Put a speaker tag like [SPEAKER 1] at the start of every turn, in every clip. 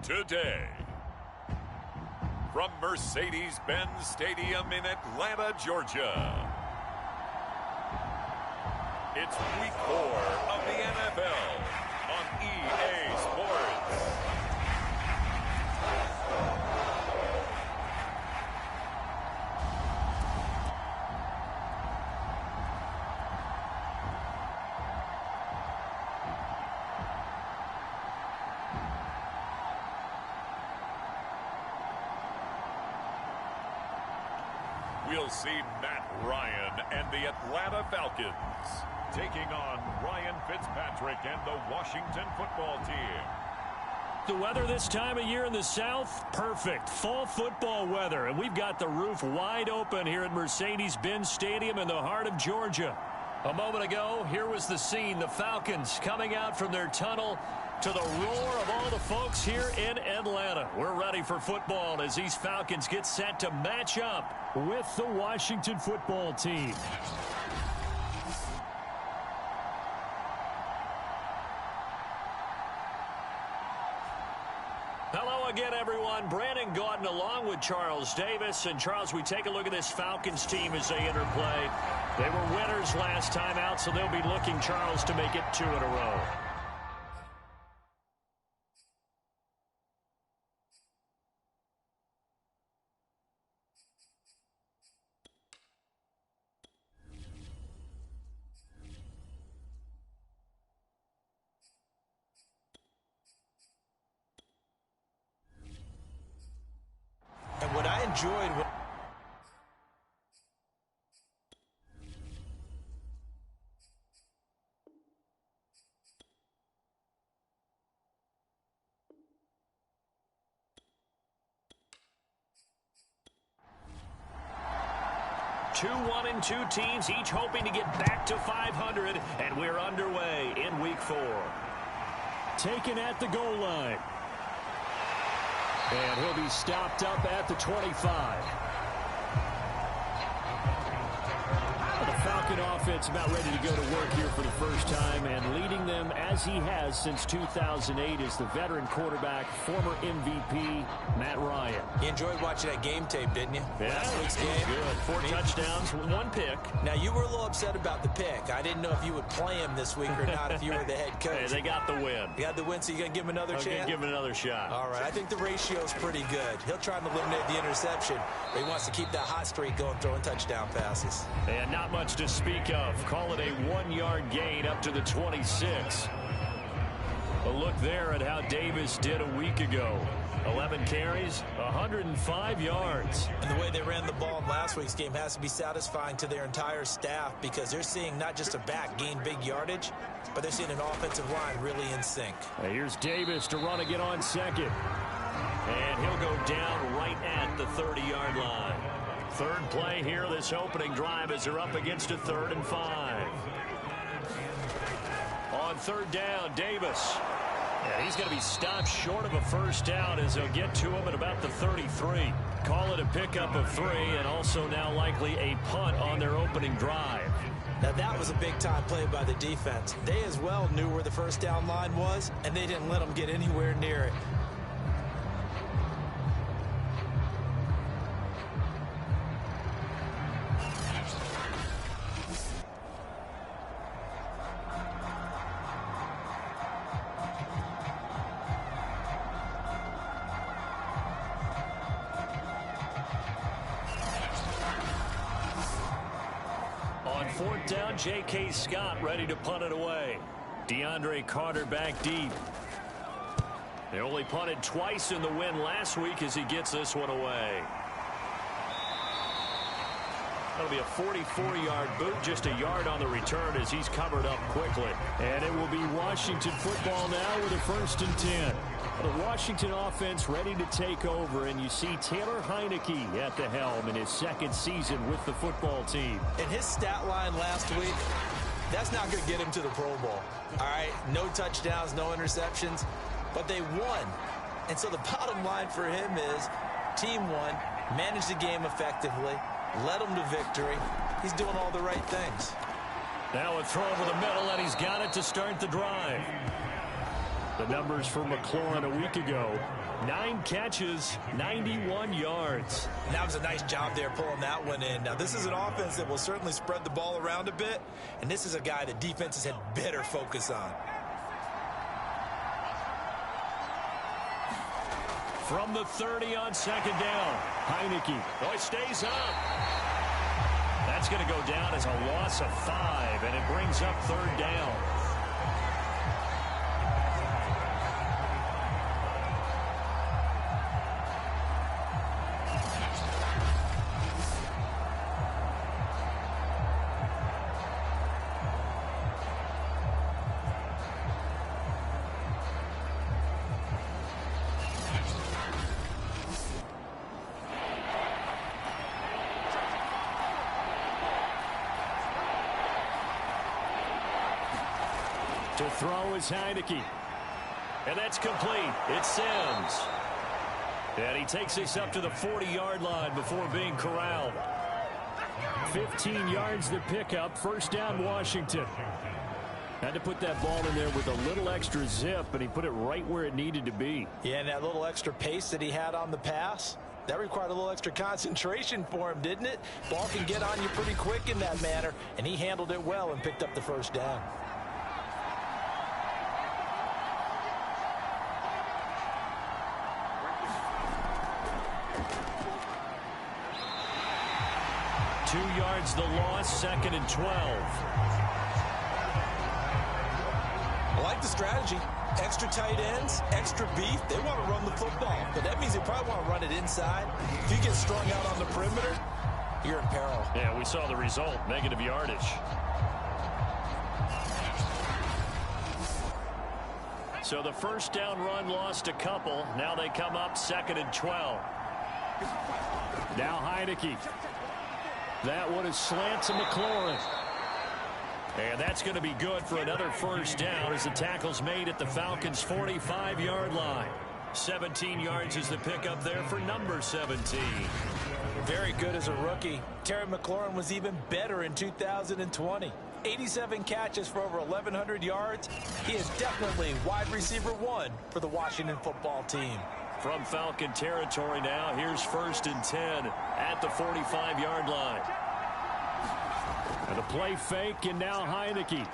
[SPEAKER 1] today. From Mercedes-Benz Stadium in Atlanta, Georgia. It's week 4 of the NFL on EA Sports. We'll see Matt Ryan and the Atlanta Falcons taking on Ryan Fitzpatrick and the Washington football team.
[SPEAKER 2] The weather this time of year in the South, perfect. Fall football weather, and we've got the roof wide open here at Mercedes-Benz Stadium in the heart of Georgia. A moment ago, here was the scene. The Falcons coming out from their tunnel to the roar of all the folks here in Atlanta. We're ready for football as these Falcons get set to match up with the Washington football team. Hello again, everyone. Brandon Gaudin along with Charles Davis. And, Charles, we take a look at this Falcons team as they interplay. They were winners last time out, so they'll be looking, Charles, to make it 2 in a row.
[SPEAKER 3] And what I enjoyed...
[SPEAKER 2] 2-1-2 teams, each hoping to get back to 500, and we're underway in Week 4. Taken at the goal line. And he'll be stopped up at the 25. The Falcon offense about ready to go to work here for the first time, and leading them as he has since 2008 is the veteran quarterback, former MVP, Matt Ryan.
[SPEAKER 3] You enjoyed watching that game tape, didn't you?
[SPEAKER 2] Yeah,
[SPEAKER 3] Last week's game.
[SPEAKER 2] Good. 4 touchdowns, 1 pick.
[SPEAKER 3] Now, you were a little upset about the pick. I didn't know if you would play him this week or not if you were the head coach.
[SPEAKER 2] Hey, they got the win.
[SPEAKER 3] You got the win, so you're going to give him another chance?
[SPEAKER 2] I'm going to give him another shot.
[SPEAKER 3] All right, I think the ratio's pretty good. He'll try to eliminate the interception, but he wants to keep that hot streak going, throwing touchdown passes.
[SPEAKER 2] And not much to speak of. Call it a 1-yard gain up to the 26. A look there at how Davis did a week ago. 11 carries, 105 yards.
[SPEAKER 3] And the way they ran the ball in last week's game has to be satisfying to their entire staff because they're seeing not just a back gain big yardage, but they're seeing an offensive line really in sync.
[SPEAKER 2] Now here's Davis to run again on second. And he'll go down right at the 30-yard line. Third play here, this opening drive as they're up against a 3rd and 5. On 3rd down, Davis. And he's going to be stopped short of a first down as they'll get to him at about the 33. Call it a pickup of 3 and also now likely a punt on their opening drive.
[SPEAKER 3] Now that was a big-time play by the defense. They as well knew where the first down line was, and they didn't let them get anywhere near it.
[SPEAKER 2] On 4th down, J.K. Scott ready to punt it away. DeAndre Carter back deep. They only punted twice in the win last week as he gets this one away. That'll be a 44-yard boot, just a yard on the return as he's covered up quickly. And it will be Washington football now with a 1st and 10. The Washington offense ready to take over, and you see Taylor Heineke at the helm in his 2nd season with the football team.
[SPEAKER 3] And his stat line last week, that's not going to get him to the Pro Bowl. All right, no touchdowns, no interceptions, but they won. And so the bottom line for him is team won, managed the game effectively, led them to victory. He's doing all the right things.
[SPEAKER 2] Now a throw over the middle, and he's got it to start the drive. The numbers for McLaurin a week ago. 9 catches, 91 yards.
[SPEAKER 3] That was a nice job there pulling that one in. Now, this is an offense that will certainly spread the ball around a bit, and this is a guy that defenses had better focus on.
[SPEAKER 2] From the 30 on second down, Heineke. Oh, he stays up. That's going to go down as a loss of 5, and it brings up third down. To throw is Heineke. And that's complete. It's Sims. And he takes this up to the 40-yard line before being corralled. 15 yards the pickup. First down, Washington. Had to put that ball in there with a little extra zip, and he put it right where it needed to be.
[SPEAKER 3] Yeah, and that little extra pace that he had on the pass, that required a little extra concentration for him, didn't it? Ball can get on you pretty quick in that manner, and he handled it well and picked up the first down.
[SPEAKER 2] Yards the loss, 2nd and 12.
[SPEAKER 3] I like the strategy. Extra tight ends, extra beef. They want to run the football, but that means they probably want to run it inside. If you get strung out on the perimeter, you're in peril.
[SPEAKER 2] Yeah, we saw the result, negative yardage. So the first down run lost a couple. Now they come up 2nd and 12. Now Heineke. That one is slant to McLaurin. And that's going to be good for another first down as the tackle's made at the Falcons' 45-yard line. 17 yards is the pickup there for number 17.
[SPEAKER 3] Very good as a rookie. Terry McLaurin was even better in 2020. 87 catches for over 1,100 yards. He is definitely wide receiver 1 for the Washington football team.
[SPEAKER 2] From Falcon territory now, here's 1st and 10 at the 45-yard line. And a play fake, and now Heineke.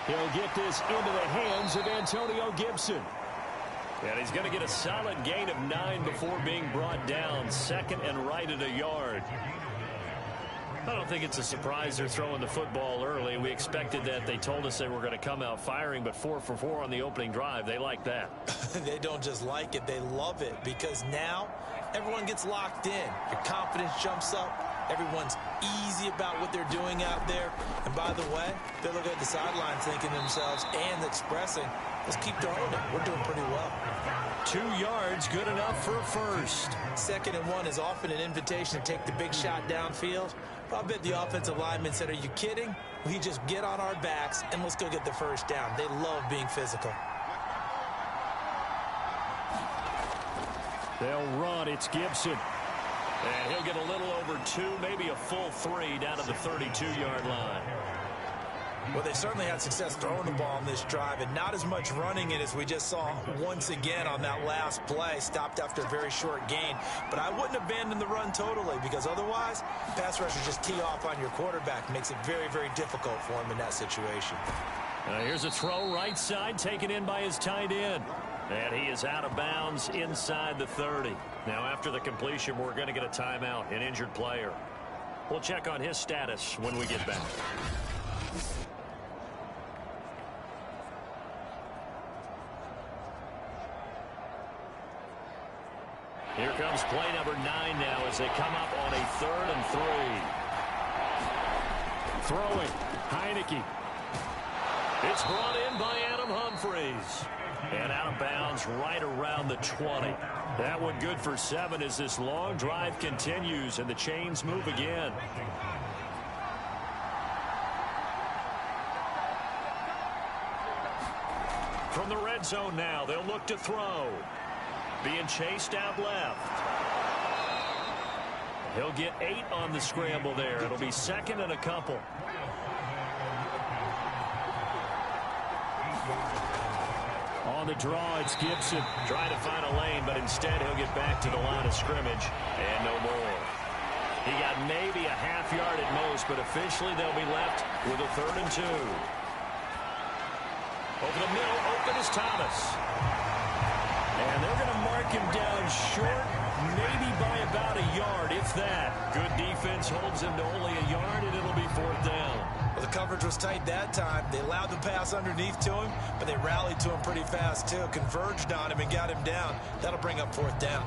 [SPEAKER 2] He'll get this into the hands of Antonio Gibson. And he's going to get a solid gain of 9 before being brought down. 2nd and right at a yard. I don't think it's a surprise they're throwing the football early. We expected that. They told us they were going to come out firing, but 4 for 4 on the opening drive. They like that.
[SPEAKER 3] They don't just like it, they love it, because now everyone gets locked in. Your confidence jumps up. Everyone's easy about what they're doing out there. And by the way, they look at the sidelines thinking to themselves and expressing, let's keep throwing it. We're doing pretty well.
[SPEAKER 2] 2 yards, good enough for a first.
[SPEAKER 3] 2nd and 1 is often an invitation to take the big shot downfield. But I bet the offensive lineman said, are you kidding? We just get on our backs and let's go get the first down. They love being physical.
[SPEAKER 2] They'll run. It's Gibson. And he'll get a little over 2, maybe a full 3 down to the 32-yard line.
[SPEAKER 3] Well, they certainly had success throwing the ball on this drive, and not as much running it as we just saw once again on that last play. Stopped after a very short gain. But I wouldn't abandon the run totally, because otherwise, pass rushers just tee off on your quarterback. Makes it very, very difficult for him in that situation.
[SPEAKER 2] Here's a throw right side, taken in by his tight end. And he is out of bounds inside the 30. Now, after the completion, we're going to get a timeout, an injured player. We'll check on his status when we get back. Here comes play number 9 now as they come up on a 3rd and 3. Throwing, Heineke. It's brought in by Adam Humphries. And out of bounds right around the 20. That one good for 7 as this long drive continues and the chains move again. From the red zone now, they'll look to throw. Being chased out left. He'll get 8 on the scramble there. It'll be 2nd and a couple. On on the draw. It's Gibson trying to find a lane, but instead he'll get back to the line of scrimmage and no more. He got maybe a half yard at most, but officially they'll be left with a 3rd and 2. Over the middle, open is Thomas. And they're going to mark him down short, maybe by about a yard, if that. Good defense holds him to only a yard, and it'll be 4th down.
[SPEAKER 3] Well, the coverage was tight that time. They allowed the pass underneath to him, but they rallied to him pretty fast, too. Converged on him and got him down. That'll bring up 4th down.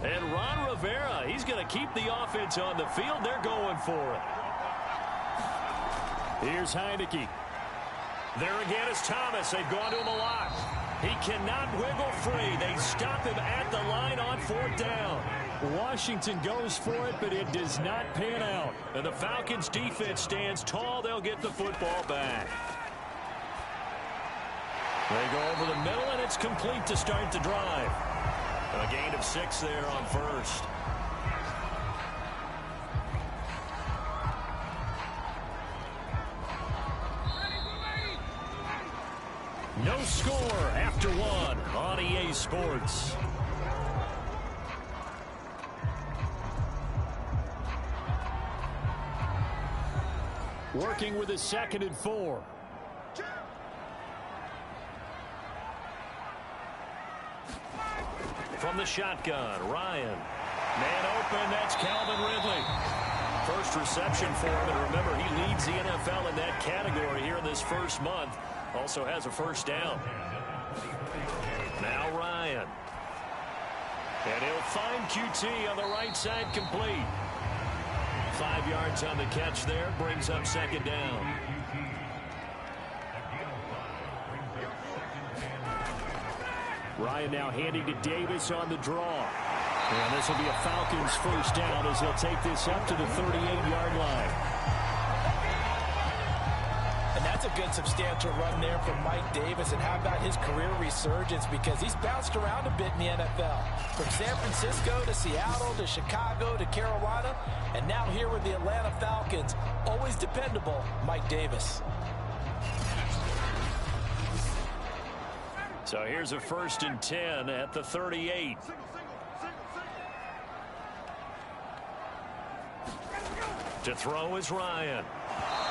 [SPEAKER 2] And Ron Rivera, he's going to keep the offense on the field. They're going for it. Here's Heineke. There again is Thomas. They've gone to him a lot. He cannot wiggle free. They stop him at the line on 4th down. Washington goes for it, but it does not pan out. And the Falcons defense stands tall. They'll get the football back. They go over the middle, and it's complete to start the drive. A gain of 6 there on 1st. No score after 1 on EA Sports. Working with a 2nd and 4. From the shotgun, Ryan. Man open, that's Calvin Ridley. First reception for him, and remember, he leads the NFL in that category here in this first month. Also has a 1st down. Now Ryan. And he'll find QT on the right side, complete. 5 yards on the catch there, brings up 2nd down. Ryan now handing to Davis on the draw. And this will be a Falcons 1st down as they'll take this up to the 38-yard line.
[SPEAKER 3] And that's a good substantial run there from Mike Davis. And how about his career resurgence? Because he's bounced around a bit in the NFL. From San Francisco to Seattle to Chicago to Carolina. And now here with the Atlanta Falcons. Always dependable, Mike Davis.
[SPEAKER 2] So here's a 1st and 10 at the 38. To throw is Ryan.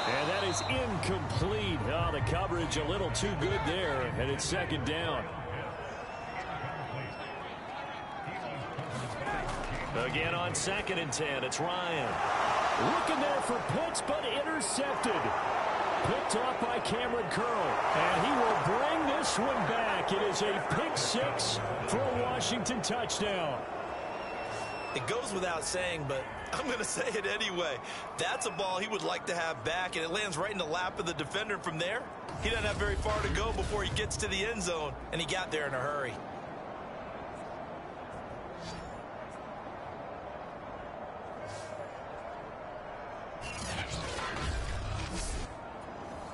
[SPEAKER 2] And that is incomplete. Oh, the coverage a little too good there, and it's 2nd down. Again on 2nd and 10, it's Ryan. Looking there for Pitts, but intercepted. Picked off by Cameron Curl, and he will bring this one back. It is a pick 6 for a Washington touchdown.
[SPEAKER 3] It goes without saying, but I'm going to say it anyway. That's a ball he would like to have back, and it lands right in the lap of the defender. From there, he doesn't have very far to go before he gets to the end zone, and he got there in a hurry.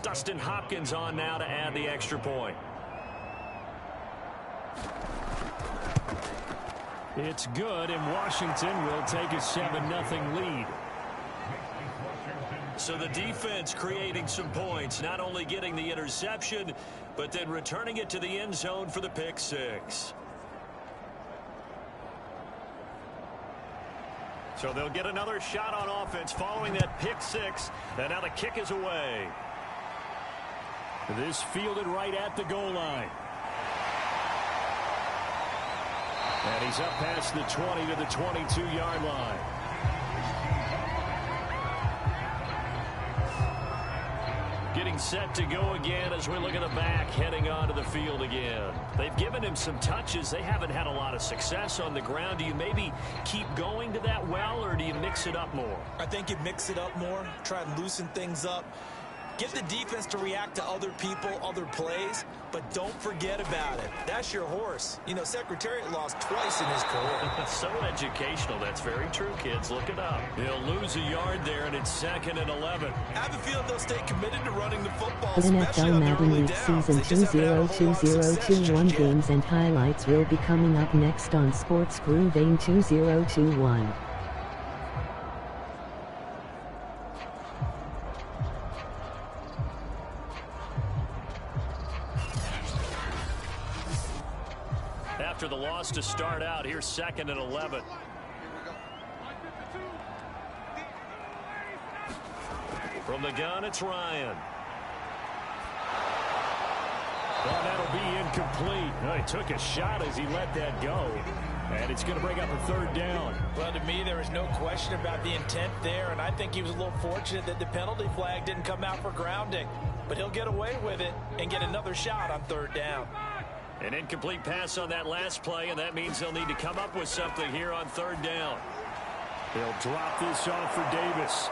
[SPEAKER 2] Dustin Hopkins on now to add the extra point. It's good, and Washington will take a 7-0 lead. So the defense creating some points, not only getting the interception, but then returning it to the end zone for the pick 6. So they'll get another shot on offense following that pick 6, and now the kick is away. This fielded right at the goal line. And he's up past the 20 to the 22-yard line. Getting set to go again as we look at the back heading onto the field again. They've given him some touches. They haven't had a lot of success on the ground. Do you maybe keep going to that well, or do you mix it up more?
[SPEAKER 3] I think you mix it up more, try and loosen things up. Get the defense to react to other people, other plays, but don't forget about it. That's your horse. You know, Secretariat lost twice in his career.
[SPEAKER 2] So educational. That's very true, kids. Look it up. He'll lose a yard there, and it's 2nd and 11.
[SPEAKER 3] I have a feeling they'll stay committed to running the football,
[SPEAKER 4] The
[SPEAKER 3] especially
[SPEAKER 4] NFL
[SPEAKER 3] on their
[SPEAKER 4] Madden
[SPEAKER 3] early
[SPEAKER 4] League
[SPEAKER 3] downs.
[SPEAKER 4] Season
[SPEAKER 3] They just haven't had a whole lot of success
[SPEAKER 4] 2020-21
[SPEAKER 3] just yet.
[SPEAKER 4] games and highlights will be coming up next on Sports Groove Vein 2021.
[SPEAKER 2] After the loss to start out, here's 2nd and 11. From the gun, it's Ryan. Well, that'll be incomplete. Well, he took a shot as he let that go. And it's going to bring up a 3rd down.
[SPEAKER 3] Well, to me, there is no question about the intent there, and I think he was a little fortunate that the penalty flag didn't come out for grounding. But he'll get away with it and get another shot on 3rd down.
[SPEAKER 2] An incomplete pass on that last play, and that means they'll need to come up with something here on 3rd down. They'll drop this off for Davis.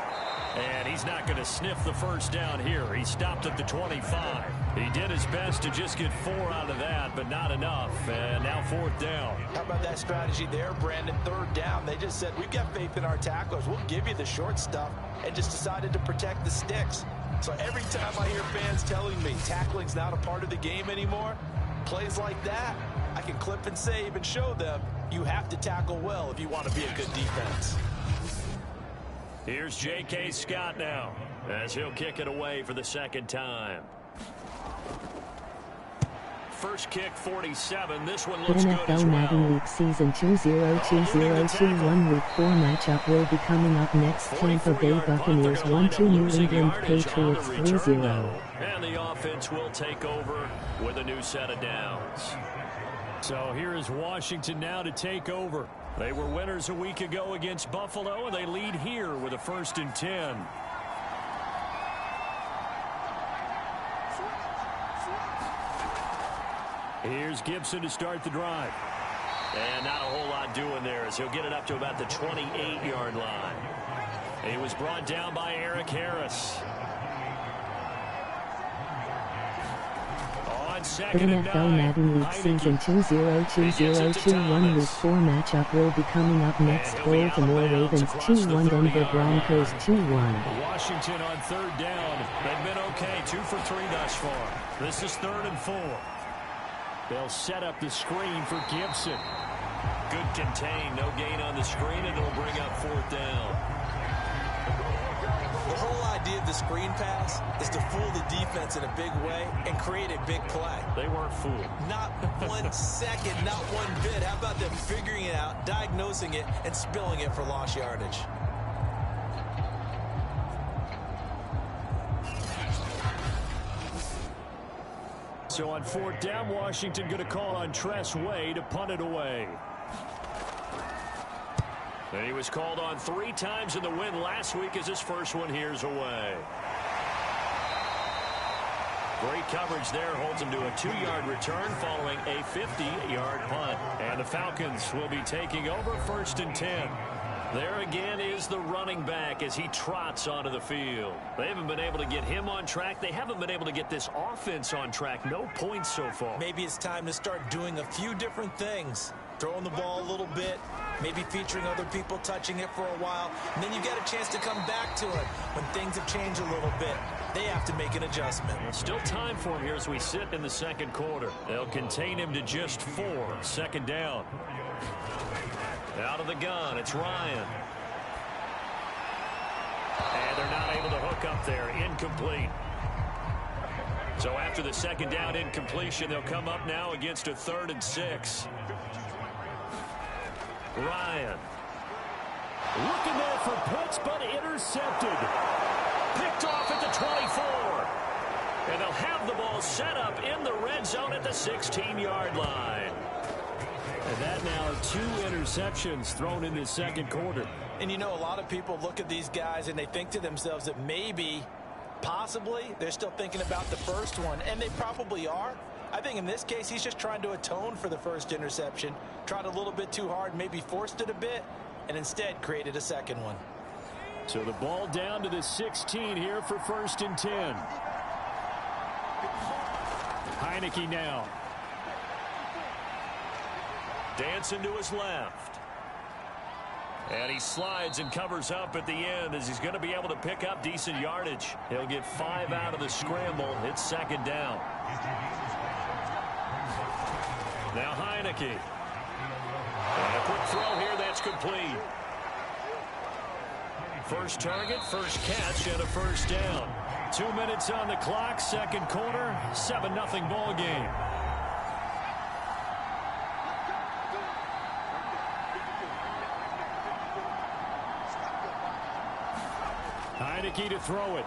[SPEAKER 2] And he's not going to sniff the 1st down here. He stopped at the 25. He did his best to just get 4 out of that, but not enough. And now 4th down.
[SPEAKER 3] How about that strategy there, Brandon? 3rd down. They just said, we've got faith in our tacklers. We'll give you the short stuff, and just decided to protect the sticks. So every time I hear fans telling me tackling's not a part of the game anymore, plays like that, I can clip and save and show them you have to tackle well if you want to be a good defense.
[SPEAKER 2] Here's J.K. Scott now, as he'll kick it away for the 2nd time. First kick, 47. This one
[SPEAKER 4] The
[SPEAKER 2] looks good as
[SPEAKER 4] NFL Madden
[SPEAKER 2] well.
[SPEAKER 4] League Season 2020-21 Week 4 matchup will be coming up next. Tampa Bay Buccaneers 1-2, New England Patriots 3-0.
[SPEAKER 2] And the offense will take over with a new set of downs. So here is Washington now to take over. They were winners a week ago against Buffalo, and they lead here with a 1st and 10. Here's Gibson to start the drive. And not a whole lot doing there as he'll get it up to about the 28-yard line. He was brought down by Eric Harris. On
[SPEAKER 4] The
[SPEAKER 2] 2nd and 9.
[SPEAKER 4] NFL Madden League Season 2020-21 Week 4 matchup will be coming up next. Baltimore Ravens 2-1, Denver Broncos 2-1.
[SPEAKER 2] Washington on 3rd down. They've been okay, 2 for 3 thus far. This is 3rd and 4. They'll set up the screen for Gibson. Good contain, no gain on the screen, and it'll bring up 4th down.
[SPEAKER 3] The whole idea of the screen pass is to fool the defense in a big way and create a big play.
[SPEAKER 2] They weren't fooled.
[SPEAKER 3] Not 1 second, not 1 bit. How about them figuring it out, diagnosing it, and spilling it for lost yardage?
[SPEAKER 2] So on 4th down, Washington going to call on Tress Way to punt it away. And he was called on 3 times in the win last week as his first one here's away. Great coverage there, holds him to a 2-yard return following a 50-yard punt. And the Falcons will be taking over 1st and 10. There again is the running back as he trots onto the field. They haven't been able to get him on track. They haven't been able to get this offense on track. No points so far.
[SPEAKER 3] Maybe it's time to start doing a few different things. Throwing the ball a little bit, maybe featuring other people touching it for a while, and then you get a chance to come back to it when things have changed a little bit. They have to make an adjustment.
[SPEAKER 2] Still time for him here as we sit in the 2nd quarter. They'll contain him to just 4. 2nd down. Out of the gun, it's Ryan. And they're not able to hook up there. Incomplete. So after the 2nd down incompletion, they'll come up now against a 3rd and 6. Ryan. Looking there for Pitts, but intercepted. Picked off at the 24. And they'll have the ball set up in the red zone at the 16-yard line. And that now 2 interceptions thrown in the 2nd quarter.
[SPEAKER 3] And you know, a lot of people look at these guys and they think to themselves that maybe, possibly, they're still thinking about the first one, and they probably are. I think in this case, he's just trying to atone for the first interception, tried a little bit too hard, maybe forced it a bit, and instead created a 2nd one.
[SPEAKER 2] So the ball down to the 16 here for 1st and 10. Heineke now. Dancing to his left. And he slides and covers up at the end as he's going to be able to pick up decent yardage. He'll get 5 out of the scramble. It's 2nd down. Now Heineke. And a quick throw here that's complete. First target, first catch, and a 1st down. 2 minutes on the clock, 2nd quarter, 7-0 ball game. Heineke to throw it.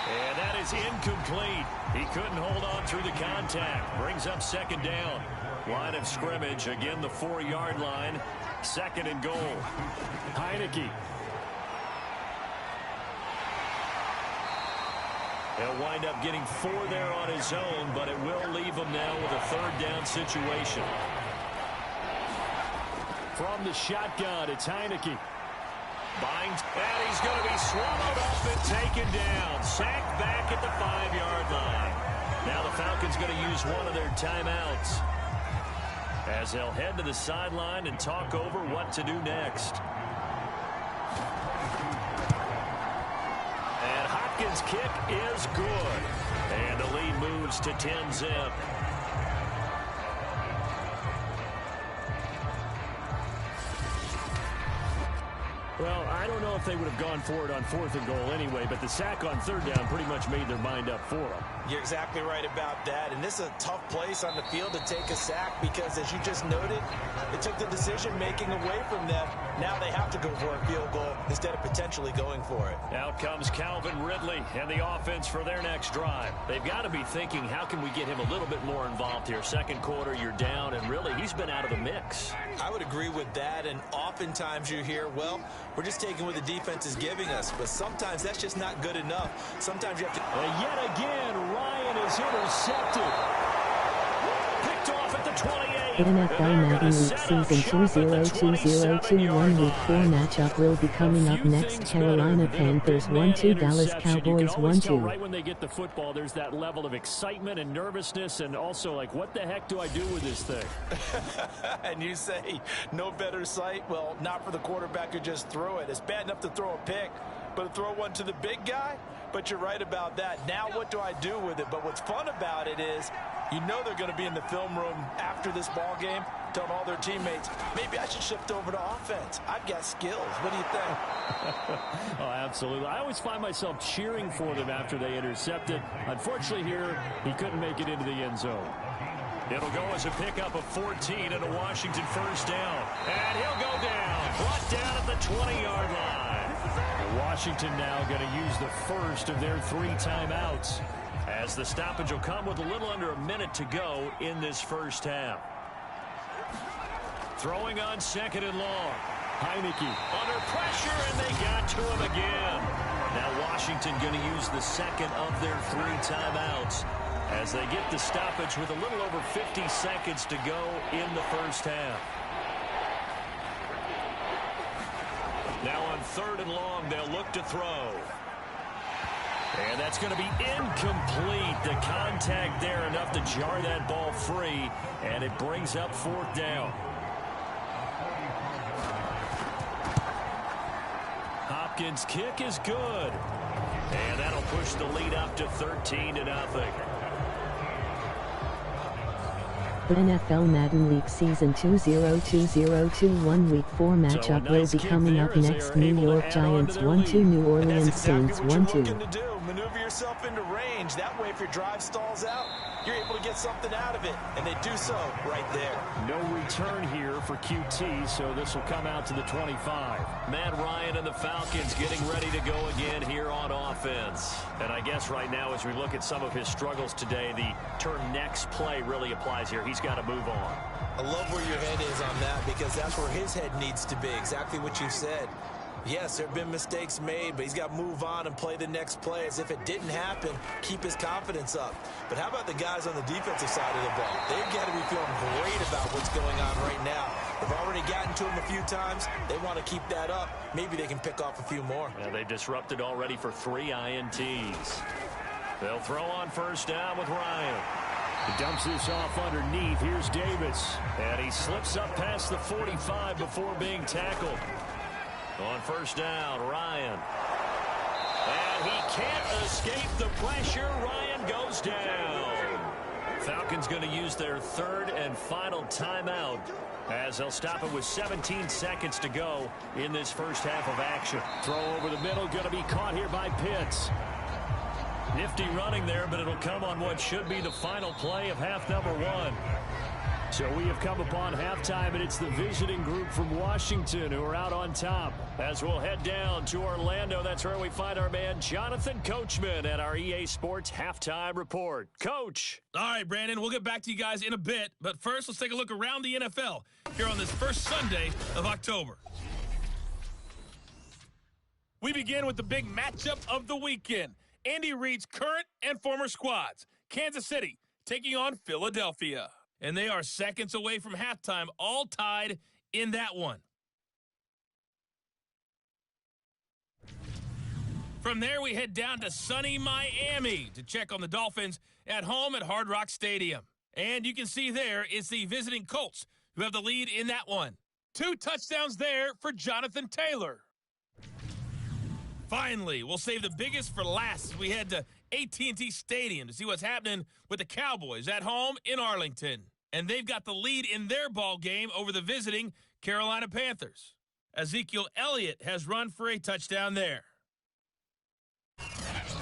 [SPEAKER 2] And that is incomplete. He couldn't hold on through the contact. Brings up 2nd down. Line of scrimmage, again the 4-yard line. 2nd and goal. Heineke. He'll wind up getting 4 there on his own, but it will leave him now with a 3rd down situation. From the shotgun, it's Heineke. Binds, and he's going to be swallowed up and taken down. Sacked back at the 5-yard line. Now the Falcons going to use one of their timeouts, as they'll head to the sideline and talk over what to do next. And Hopkins' kick is good. And the lead moves to 10-zip. Well, I don't know if they would have gone for it on 4th and goal anyway, but the sack on 3rd down pretty much made their mind up for them.
[SPEAKER 3] You're exactly right about that. And this is a tough place on the field to take a sack because, as you just noted, it took the decision-making away from them. Now they have to go for a field goal instead of potentially going for it.
[SPEAKER 2] Out comes Calvin Ridley and the offense for their next drive. They've got to be thinking, how can we get him a little bit more involved here? 2nd quarter, you're down, and really, he's been out of the mix.
[SPEAKER 3] I would agree with that, and oftentimes you hear, well, we're just taking what the defense is giving us, but sometimes that's just not good enough. Sometimes you have to...
[SPEAKER 2] And yet again, Ryan is intercepted. Picked off at the 28.
[SPEAKER 4] NFL Madden Week Season 202021 Week 4 matchup will be coming up next. Carolina Panthers 1-2, Dallas Cowboys 1-2.
[SPEAKER 2] Right when they get the football, there's that level of excitement and nervousness, and also like, what the heck do I do with this thing?
[SPEAKER 3] And you say, no better sight? Well, not for the quarterback who just threw it. It's bad enough to throw a pick, but to throw one to the big guy? But you're right about that. Now what do I do with it? But what's fun about it is, you know they're going to be in the film room after this ball game, telling all their teammates, maybe I should shift over to offense. I've got skills. What do you think?
[SPEAKER 2] Oh, absolutely. I always find myself cheering for them after they intercept it. Unfortunately here, he couldn't make it into the end zone. It'll go as a pickup of 14 and a Washington 1st down. And he'll go down. Brought down at the 20-yard line. Washington now going to use the first of their 3 timeouts, as the stoppage will come with a little under a minute to go in this 1st half. Throwing on 2nd and long. Heineke under pressure, and they got to him again. Now Washington going to use the 2nd of their 3 timeouts, as they get the stoppage with a little over 50 seconds to go in the 1st half. Now on 3rd and long, they'll look to throw. And that's going to be incomplete. The contact there enough to jar that ball free, and it brings up 4th down. Hopkins' kick is good. And that'll push the lead up to 13-0.
[SPEAKER 4] The NFL Madden Week Season 202021 Week 4 matchup will be coming up next. New York Giants 1-2, New Orleans Saints 1-2.
[SPEAKER 3] Maneuver yourself into range. That way, if your drive stalls out, you're able to get something out of it. And they do so right there.
[SPEAKER 2] No return here for QT, so this will come out to the 25. Matt Ryan and the Falcons getting ready to go again here on offense. And I guess right now, as we look at some of his struggles today, the term next play really applies here. He's got to move on.
[SPEAKER 3] I love where your head is on that, because that's where his head needs to be. Exactly what you said. Yes, there have been mistakes made, but he's got to move on and play the next play as if it didn't happen. Keep his confidence up. But how about the guys on the defensive side of the ball? They've got to be feeling great about what's going on right now. They've already gotten to him a few times. They want to keep that up. Maybe they can pick off a few more.
[SPEAKER 2] Yeah, they disrupted already for 3 INTs. They'll throw on first down with Ryan. He dumps this off underneath. Here's Davis. And he slips up past the 45 before being tackled. On first down, Ryan. And he can't escape the pressure. Ryan goes down. Falcons going to use their 3rd and final timeout as they'll stop it with 17 seconds to go in this first half of action. Throw over the middle, going to be caught here by Pitts. Nifty running there, but it'll come on what should be the final play of half number 1. So we have come upon halftime, and it's the visiting group from Washington who are out on top. As we'll head down to Orlando, that's where we find our man Jonathan Coachman at our EA Sports Halftime Report. Coach.
[SPEAKER 5] All right, Brandon, we'll get back to you guys in a bit. But first, let's take a look around the NFL here on this first Sunday of October. We begin with the big matchup of the weekend. Andy Reid's current and former squads. Kansas City taking on Philadelphia. And they are seconds away from halftime, all tied in that one. From there, we head down to sunny Miami to check on the Dolphins at home at Hard Rock Stadium. And you can see there it's the visiting Colts who have the lead in that one. 2 touchdowns there for Jonathan Taylor. Finally, we'll save the biggest for last as we head to AT&T Stadium to see what's happening with the Cowboys at home in Arlington. And they've got the lead in their ball game over the visiting Carolina Panthers. Ezekiel Elliott has run for a touchdown there.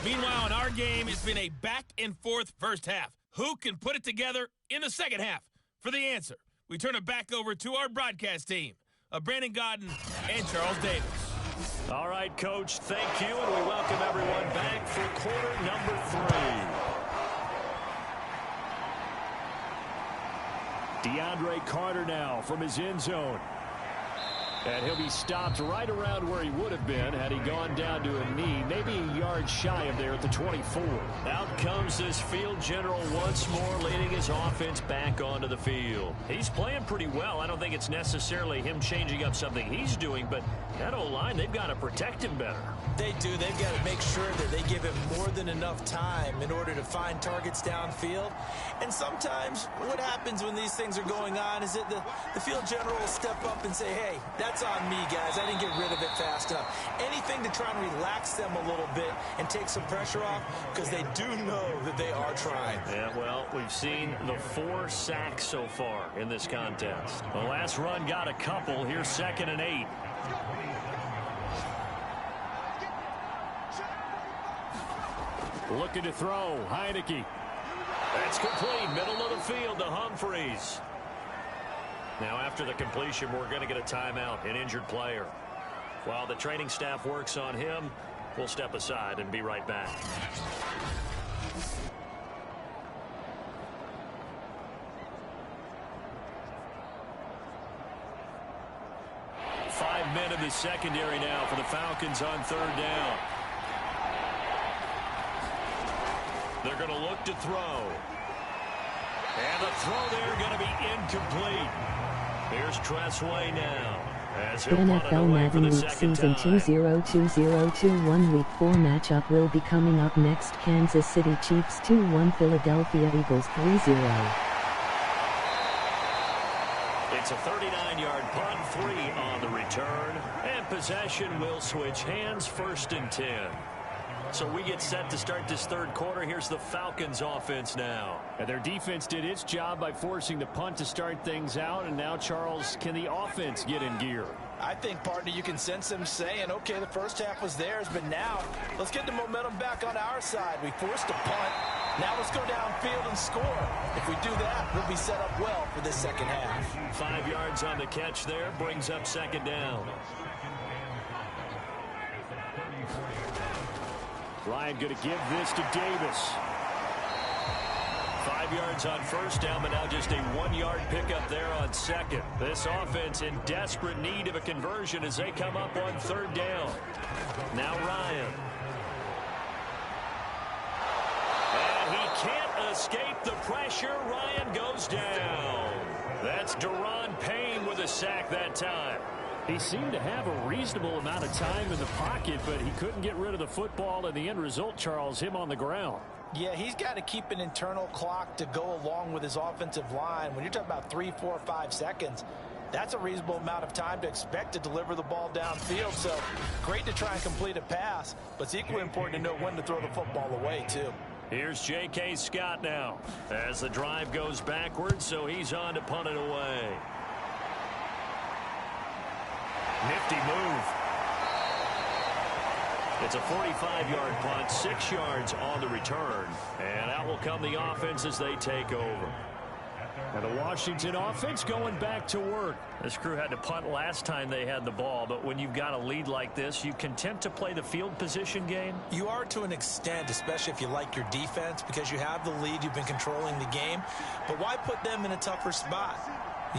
[SPEAKER 5] Meanwhile, in our game, it's been a back-and-forth first half. Who can put it together in the second half? For the answer, we turn it back over to our broadcast team of Brandon Godden and Charles Davis.
[SPEAKER 2] All right, Coach, thank you, and we welcome everyone back for quarter number 3. DeAndre Carter now from his end zone. And he'll be stopped right around where he would have been had he gone down to a knee, maybe a yard shy of there at the 24. Out comes this field general once more, leading his offense back onto the field. He's playing pretty well. I don't think it's necessarily him changing up something he's doing, but that O-line, they've got to protect him better.
[SPEAKER 3] They do. They've got to make sure that they give him more than enough time in order to find targets downfield. And sometimes what happens when these things are going on is that the field general will step up and say, hey, that's on me, guys. I didn't get rid of it fast enough. Anything to try and relax them a little bit and take some pressure off because they do know that they are trying.
[SPEAKER 2] Yeah, well, we've seen the 4 sacks so far in this contest. The last run got a couple. Here's 2nd and 8. Looking to throw. Heineke. That's complete. Middle of the field to Humphreys. Now, after the completion, we're going to get a timeout, an injured player. While the training staff works on him, we'll step aside and be right back. 5 men in the secondary now for the Falcons on 3rd down. They're going to look to throw. And the throw there going to be incomplete. Here's Tressway now.
[SPEAKER 4] NFL Madden League Season 2020-21 Week 4 matchup will be coming up next. Kansas City Chiefs 2-1, Philadelphia Eagles 3-0.
[SPEAKER 2] It's a 39-yard punt, 3 on the return. And possession will switch hands, 1st and 10. So we get set to start this 3rd quarter. Here's the Falcons offense now. And their defense did its job by forcing the punt to start things out. And now, Charles, can the offense get in gear?
[SPEAKER 3] I think, partner, you can sense them saying, okay, the first half was theirs, but now let's get the momentum back on our side. We forced a punt. Now let's go downfield and score. If we do that, we'll be set up well for this second half.
[SPEAKER 2] 5 yards on the catch there, brings up 2nd down. Ryan going to give this to Davis. 5 yards on 1st down, but now just a 1-yard pickup there on 2nd. This offense in desperate need of a conversion as they come up on 3rd down. Now Ryan. And he can't escape the pressure. Ryan goes down. That's Daron Payne with a sack that time. He seemed to have a reasonable amount of time in the pocket, but he couldn't get rid of the football, and the end result, Charles, him on the ground.
[SPEAKER 3] Yeah, he's got to keep an internal clock to go along with his offensive line. When you're talking about 3, 4, 5 seconds, that's a reasonable amount of time to expect to deliver the ball downfield. So great to try and complete a pass, but it's equally important to know when to throw the football away, too.
[SPEAKER 2] Here's J.K. Scott now as the drive goes backwards, so he's on to punt it away. Nifty move. It's a 45-yard punt, 6 yards on the return. And out will come the offense as they take over. And the Washington offense going back to work. This crew had to punt last time they had the ball, but when you've got a lead like this, you content to play the field position game?
[SPEAKER 3] You are to an extent, especially if you like your defense, because you have the lead, you've been controlling the game. But why put them in a tougher spot?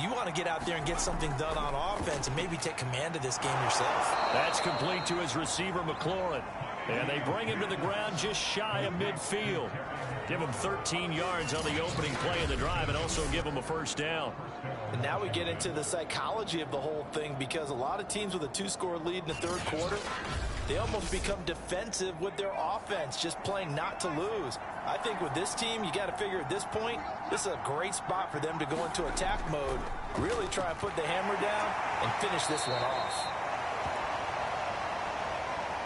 [SPEAKER 3] You want to get out there and get something done on offense and maybe take command of this game yourself.
[SPEAKER 2] That's complete to his receiver, McLaurin. And they bring him to the ground just shy of midfield. Give him 13 yards on the opening play of the drive and also give him a first down.
[SPEAKER 3] And now we get into the psychology of the whole thing, because a lot of teams with a 2-score lead in the third quarter, they almost become defensive with their offense, just playing not to lose. I think with this team, you got to figure at this point, this is a great spot for them to go into attack mode, really try and put the hammer down and finish this one off.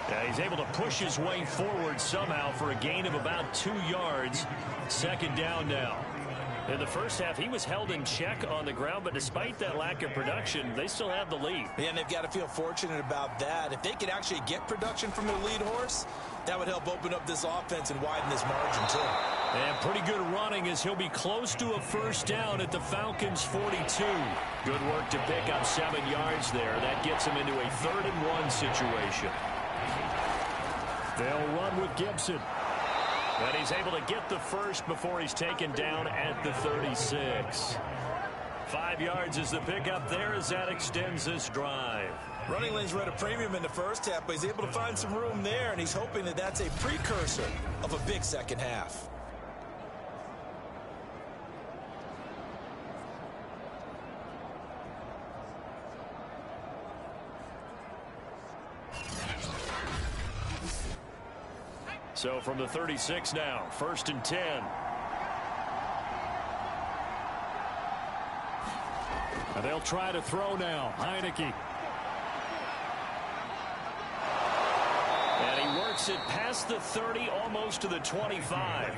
[SPEAKER 2] Yeah, he's able to push his way forward somehow for a gain of about 2 yards. Second down now. In the first half, he was held in check on the ground, but despite that lack of production, they still have the lead.
[SPEAKER 3] And they've got to feel fortunate about that. If they could actually get production from their lead horse, that would help open up this offense and widen this margin, too.
[SPEAKER 2] And pretty good running as he'll be close to a first down at the Falcons' 42. Good work to pick up 7 yards there. That gets him into a 3rd and 1 situation. They'll run with Gibson. And he's able to get the first before he's taken down at the 36. 5 yards is the pickup there as that extends this drive.
[SPEAKER 3] Running lanes were at a premium in the first half, but he's able to find some room there, and he's hoping that that's a precursor of a big second half.
[SPEAKER 2] So from the 36 now, 1st and 10. And they'll try to throw now. Heineke. And he works it past the 30, almost to the 25.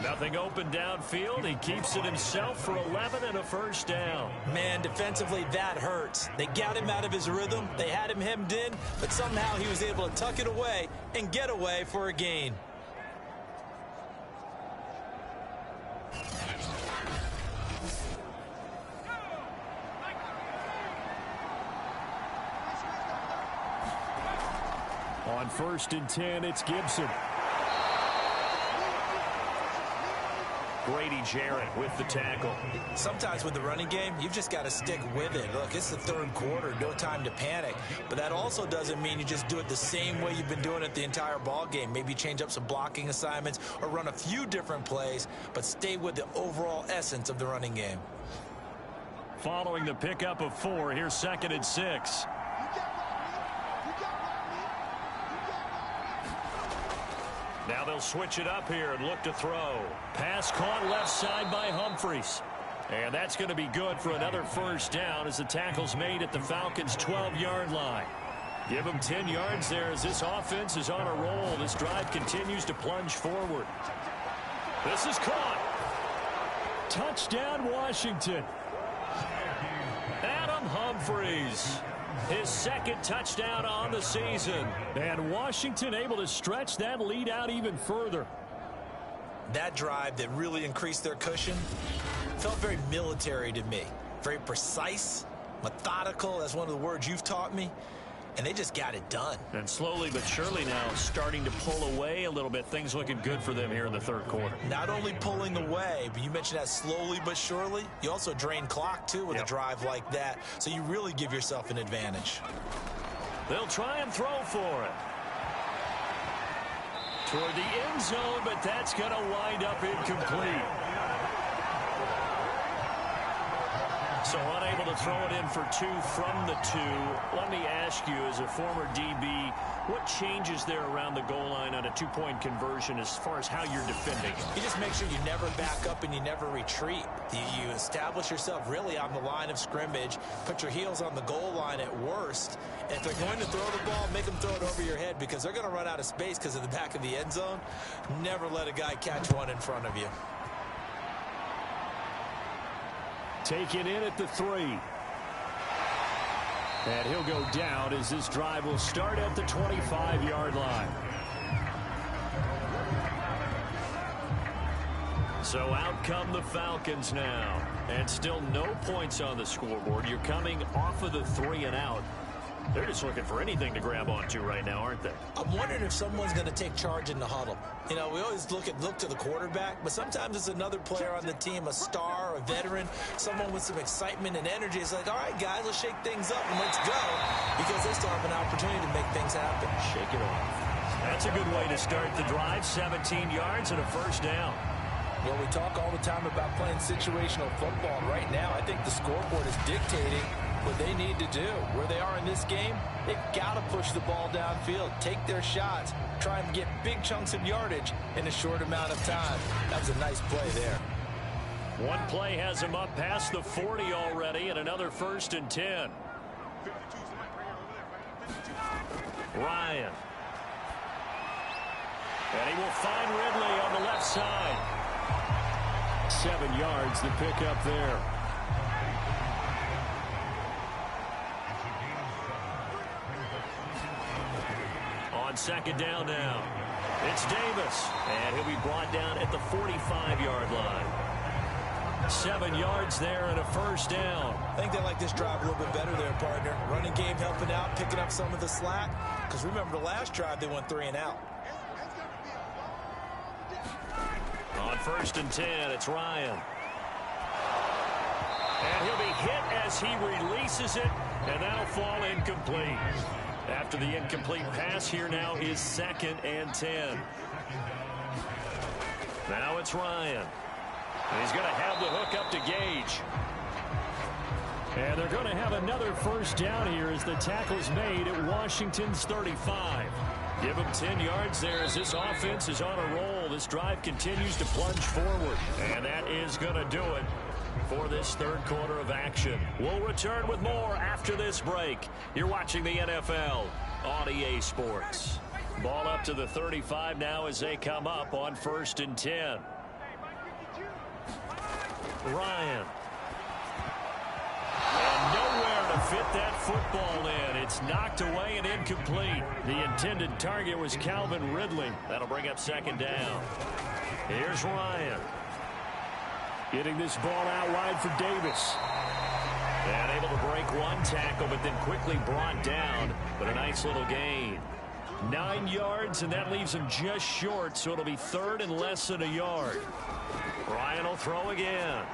[SPEAKER 2] Nothing open downfield. He keeps it himself for 11 and a first down.
[SPEAKER 3] Man, defensively, that hurts. They got him out of his rhythm. They had him hemmed in, but somehow he was able to tuck it away and get away for a gain.
[SPEAKER 2] On 1st and 10, it's Gibson. Grady Jarrett with the tackle.
[SPEAKER 3] Sometimes with the running game, you've just got to stick with it. Look, it's the third quarter, no time to panic. But that also doesn't mean you just do it the same way you've been doing it the entire ball game. Maybe change up some blocking assignments or run a few different plays, but stay with the overall essence of the running game.
[SPEAKER 2] Following the pickup of 4, here's 2nd and 6. Now they'll switch it up here and look to throw. Pass caught left side by Humphries. And that's going to be good for another first down as the tackle's made at the Falcons' 12-yard line. Give them 10 yards there as this offense is on a roll. This drive continues to plunge forward. This is caught. Touchdown, Washington. Adam Humphries. His 2nd touchdown on the season. And Washington able to stretch that lead out even further.
[SPEAKER 3] That drive that really increased their cushion felt very military to me. Very precise, methodical, that's one of the words you've taught me. And they just got it done.
[SPEAKER 2] And slowly but surely now starting to pull away a little bit. Things looking good for them here in the third quarter.
[SPEAKER 3] Not only pulling away, but you mentioned that slowly but surely. You also drain clock, too, with a drive like that. So you really give yourself an advantage.
[SPEAKER 2] They'll try and throw for it. Toward the end zone, but that's going to wind up incomplete. So unable to throw it in for 2 from the 2. Let me ask you, as a former DB, what changes there around the goal line on a 2-point conversion as far as how you're defending?
[SPEAKER 3] You just make sure you never back up and you never retreat. You establish yourself really on the line of scrimmage, put your heels on the goal line at worst, and if they're going to throw the ball, make them throw it over your head because they're going to run out of space because of the back of the end zone. Never let a guy catch one in front of you.
[SPEAKER 2] Taken in at the 3. And he'll go down as this drive will start at the 25-yard line. So out come the Falcons now. And still no points on the scoreboard. You're coming off of the 3 and out. They're just looking for anything to grab onto right now, aren't they?
[SPEAKER 3] I'm wondering if someone's going to take charge in the huddle. You know, we always look to the quarterback, but sometimes it's another player on the team, a star, a veteran, someone with some excitement and energy. It's like, all right, guys, let's shake things up and let's go, because they still have an opportunity to make things happen.
[SPEAKER 2] Shake it off. That's a good way to start the drive. 17 yards and a first down.
[SPEAKER 3] Well, we talk all the time about playing situational football. Right now, I think the scoreboard is dictating what they need to do. Where they are in this game, they've got to push the ball downfield, take their shots, try and get big chunks of yardage in a short amount of time. That was a nice play there.
[SPEAKER 2] One play has him up past the 40 already, and another 1st and 10. Ryan. And he will find Ridley on the left side. 7 yards, the pickup there. On 2nd down now, it's Davis, and he'll be brought down at the 45-yard line. 7 yards there and a first down.
[SPEAKER 3] I think they like this drive a little bit better there, partner. Running game helping out, picking up some of the slack. Because remember, the last drive they went 3 and out.
[SPEAKER 2] On 1st and 10, it's Ryan. And he'll be hit as he releases it, and that'll fall incomplete. After the incomplete pass, here now is 2nd and 10. Now it's Ryan. And he's going to have the hook up to Gage. And they're going to have another first down here as the tackle's made at Washington's 35. Give him 10 yards there as this offense is on a roll. This drive continues to plunge forward. And that is going to do it for this 3rd quarter of action. We'll return with more after this break. You're watching the NFL on EA Sports. Ball up to the 35 now as they come up on 1st and 10. Ryan. And nowhere to fit that football in. It's knocked away and incomplete. The intended target was Calvin Ridley. That'll bring up 2nd down. Here's Ryan. Getting this ball out wide for Davis. And able to break one tackle, but then quickly brought down. But a nice little gain. 9 yards, and that leaves him just short, so it'll be 3rd and less than a yard. Ryan will throw again.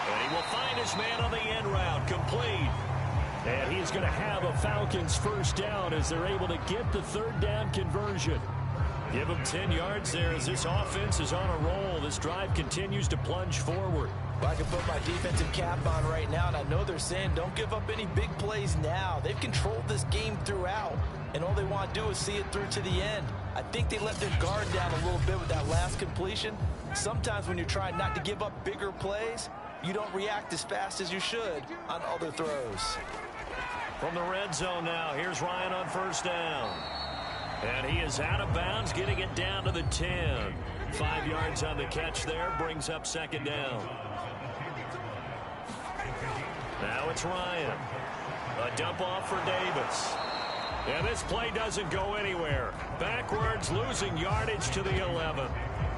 [SPEAKER 2] And he will find his man on the end route, complete. And he's going to have a Falcons first down as they're able to get the 3rd down conversion. Give him 10 yards there as this offense is on a roll. This drive continues to plunge forward.
[SPEAKER 3] Well, I can put my defensive cap on right now, and I know they're saying don't give up any big plays now. They've controlled this game throughout, and all they want to do is see it through to the end. I think they let their guard down a little bit with that last completion. Sometimes when you're trying not to give up bigger plays, you don't react as fast as you should on other throws.
[SPEAKER 2] From the red zone now, here's Ryan on 1st down. And he is out of bounds, getting it down to the 10. 5 yards on the catch there, brings up 2nd down. Now it's Ryan. A dump off for Davis. And this play doesn't go anywhere. Backwards, losing yardage to the 11.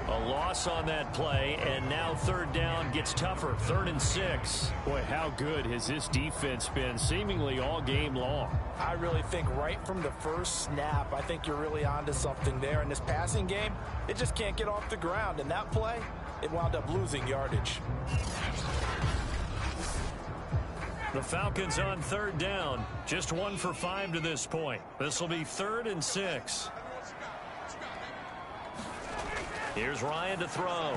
[SPEAKER 2] A loss on that play, and now 3rd down gets tougher. 3rd and 6. Boy, how good has this defense been seemingly all game long?
[SPEAKER 3] I really think right from the first snap, I think you're really onto something there. In this passing game, it just can't get off the ground. And that play, it wound up losing yardage.
[SPEAKER 2] The Falcons on 3rd down. Just 1 for 5 to this point. This will be 3rd and 6. Here's Ryan to throw.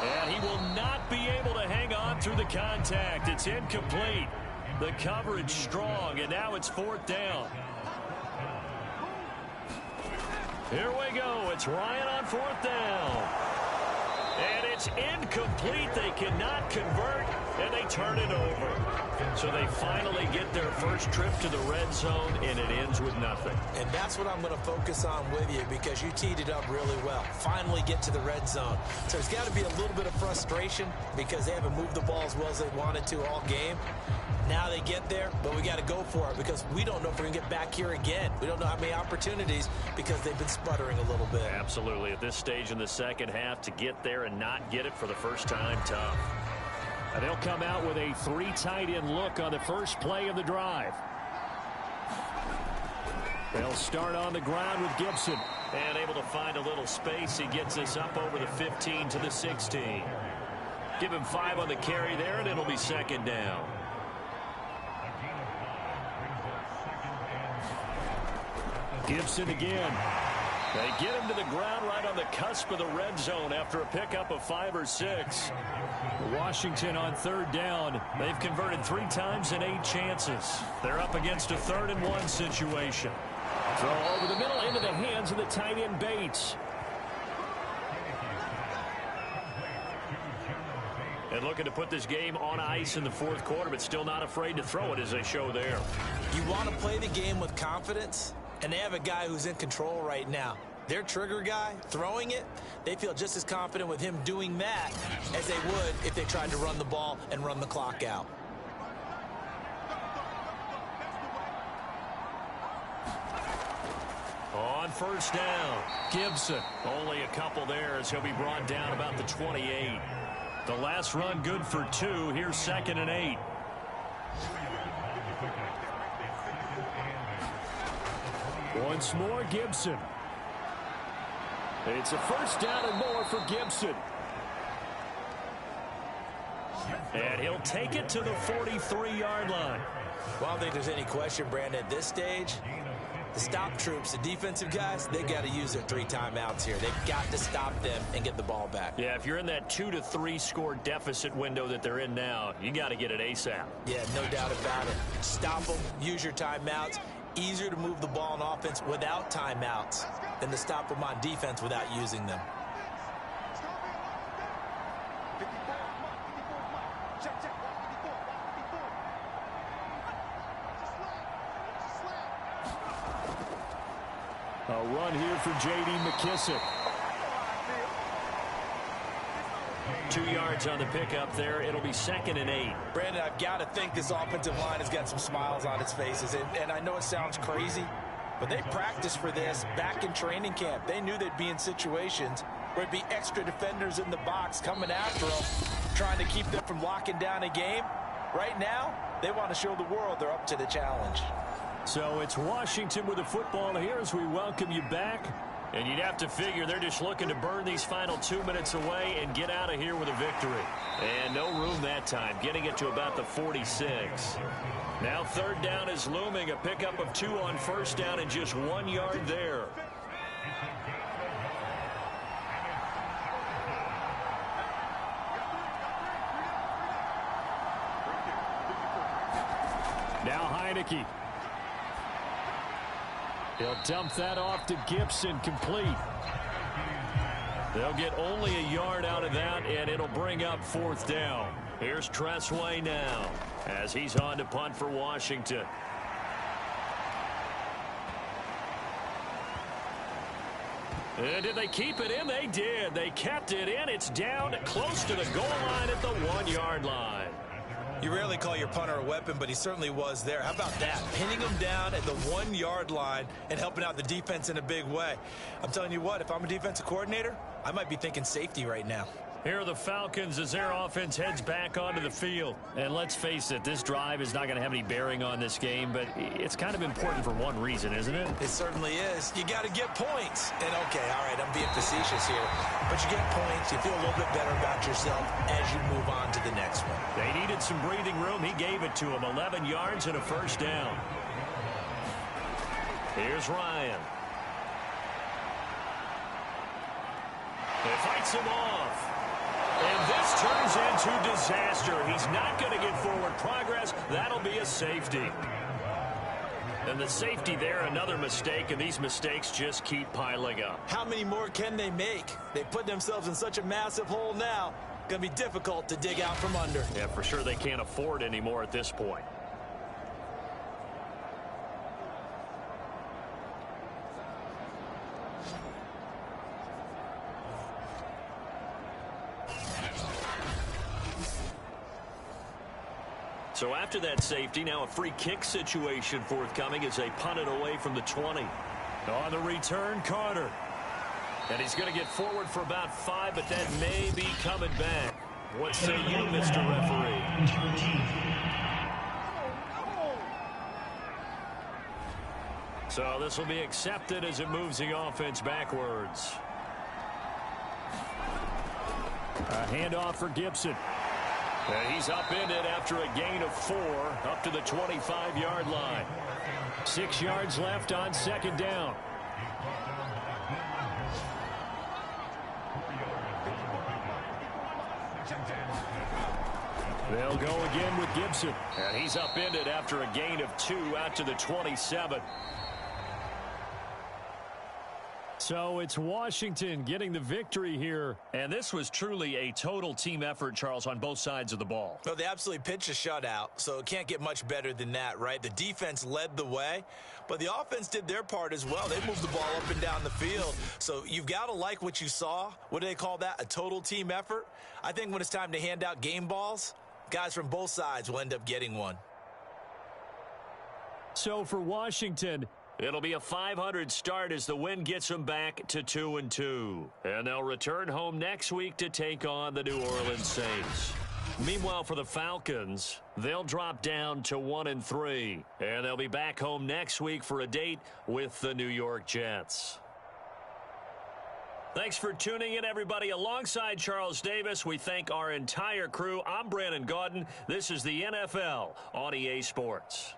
[SPEAKER 2] And he will not be able to hang on through the contact. It's incomplete. The coverage strong, and now it's 4th down. Here we go. It's Ryan on 4th down. And it's incomplete. They cannot convert, and they turn it over. So they finally get their first trip to the red zone, and it ends with nothing.
[SPEAKER 3] And that's what I'm going to focus on with you, because you teed it up really well. Finally get to the red zone. So there's got to be a little bit of frustration because they haven't moved the ball as well as they wanted to all game. Now they get there, but we got to go for it because we don't know if we're going to get back here again. We don't know how many opportunities because they've been sputtering a little bit.
[SPEAKER 2] Absolutely. At this stage in the second half, to get there and not get it for the first time, tough. And they'll come out with a 3 tight end look on the first play of the drive. They'll start on the ground with Gibson. And able to find a little space. He gets us up over the 15 to the 16. Give him 5 on the carry there, and it'll be 2nd down. Gibson again. They get him to the ground right on the cusp of the red zone after a pickup of 5 or 6. Washington on 3rd down. They've converted 3 times in 8 chances. They're up against a 3rd and 1 situation. Throw over the middle into the hands of the tight end Bates. And looking to put this game on ice in the 4th quarter, but still not afraid to throw it as they show there.
[SPEAKER 3] You want to play the game with confidence? And they have a guy who's in control right now. Their trigger guy, throwing it, they feel just as confident with him doing that as they would if they tried to run the ball and run the clock out.
[SPEAKER 2] On 1st down, Gibson. Only a couple there as he'll be brought down about the 28. The last run good for 2. Here's 2nd and 8. Once more, Gibson. It's a 1st down and more for Gibson. And he'll take it to the 43-yard line.
[SPEAKER 3] Well, I don't think there's any question, Brandon, at this stage, the stop troops, the defensive guys, they got to use their 3 timeouts here. They've got to stop them and get the ball back.
[SPEAKER 2] Yeah, if you're in that 2 to 3 score deficit window that they're in now, you got to get it ASAP.
[SPEAKER 3] Yeah, no doubt about it. Stop them, use your timeouts. Easier to move the ball on offense without timeouts than to stop them on defense without using them.
[SPEAKER 2] A run here for J.D. McKissick. 2 yards on the pickup there. It'll be 2nd and 8.
[SPEAKER 3] Brandon, I've got to think this offensive line has got some smiles on its faces. And I know it sounds crazy, but they practiced for this back in training camp. They knew they'd be in situations where it'd be extra defenders in the box coming after them, trying to keep them from locking down a game. Right now, they want to show the world they're up to the challenge.
[SPEAKER 2] So it's Washington with the football here as we welcome you back. And you'd have to figure they're just looking to burn these final 2 minutes away and get out of here with a victory. And no room that time, getting it to about the 46. Now 3rd down is looming, a pickup of 2 on 1st down and just 1 yard there. Now Heineke. He'll dump that off to Gibson, complete. They'll get only a yard out of that, and it'll bring up 4th down. Here's Tressway now as he's on to punt for Washington. And did they keep it in? They did. They kept it in. It's down close to the goal line at the 1 yard line.
[SPEAKER 3] You rarely call your punter a weapon, but he certainly was there. How about that? Pinning him down at the 1 yard line and helping out the defense in a big way. I'm telling you what, if I'm a defensive coordinator, I might be thinking safety right now.
[SPEAKER 2] Here are the Falcons as their offense heads back onto the field. And let's face it, this drive is not going to have any bearing on this game, but it's kind of important for one reason, isn't it?
[SPEAKER 3] It certainly is. You got to get points. And, okay, all right, I'm being facetious here. But you get points, you feel a little bit better about yourself as you move on to the next one.
[SPEAKER 2] They needed some breathing room. He gave it to them. 11 yards and a 1st down. Here's Ryan. He fights him off. And this turns into disaster. He's not going to get forward progress. That'll be a safety. And the safety there, another mistake, and these mistakes just keep piling up.
[SPEAKER 3] How many more can they make? They put themselves in such a massive hole now. Going to be difficult to dig out from under.
[SPEAKER 2] Yeah, for sure they can't afford anymore at this point. So after that safety, now a free kick situation forthcoming as they punt it away from the 20. On the return, Carter. And he's going to get forward for about 5, but that may be coming back. What say you, Mr. Referee? So this will be accepted as it moves the offense backwards. A handoff for Gibson. And he's upended after a gain of 4 up to the 25-yard line. 6 yards left on second down. They'll go again with Gibson. And he's upended after a gain of 2 out to the 27. So it's Washington getting the victory here. And this was truly a total team effort, Charles, on both sides of the ball.
[SPEAKER 3] Well, they absolutely pitched a shutout, so it can't get much better than that, right? The defense led the way, but the offense did their part as well. They moved the ball up and down the field. So you've got to like what you saw. What do they call that? A total team effort? I think when it's time to hand out game balls, guys from both sides will end up getting one.
[SPEAKER 2] So for Washington, it'll be a .500 start as the win gets them back to 2-2. And they'll return home next week to take on the New Orleans Saints. Meanwhile, for the Falcons, they'll drop down to 1-3. And they'll be back home next week for a date with the New York Jets. Thanks for tuning in, everybody. Alongside Charles Davis, we thank our entire crew. I'm Brandon Gaudin. This is the NFL on EA Sports.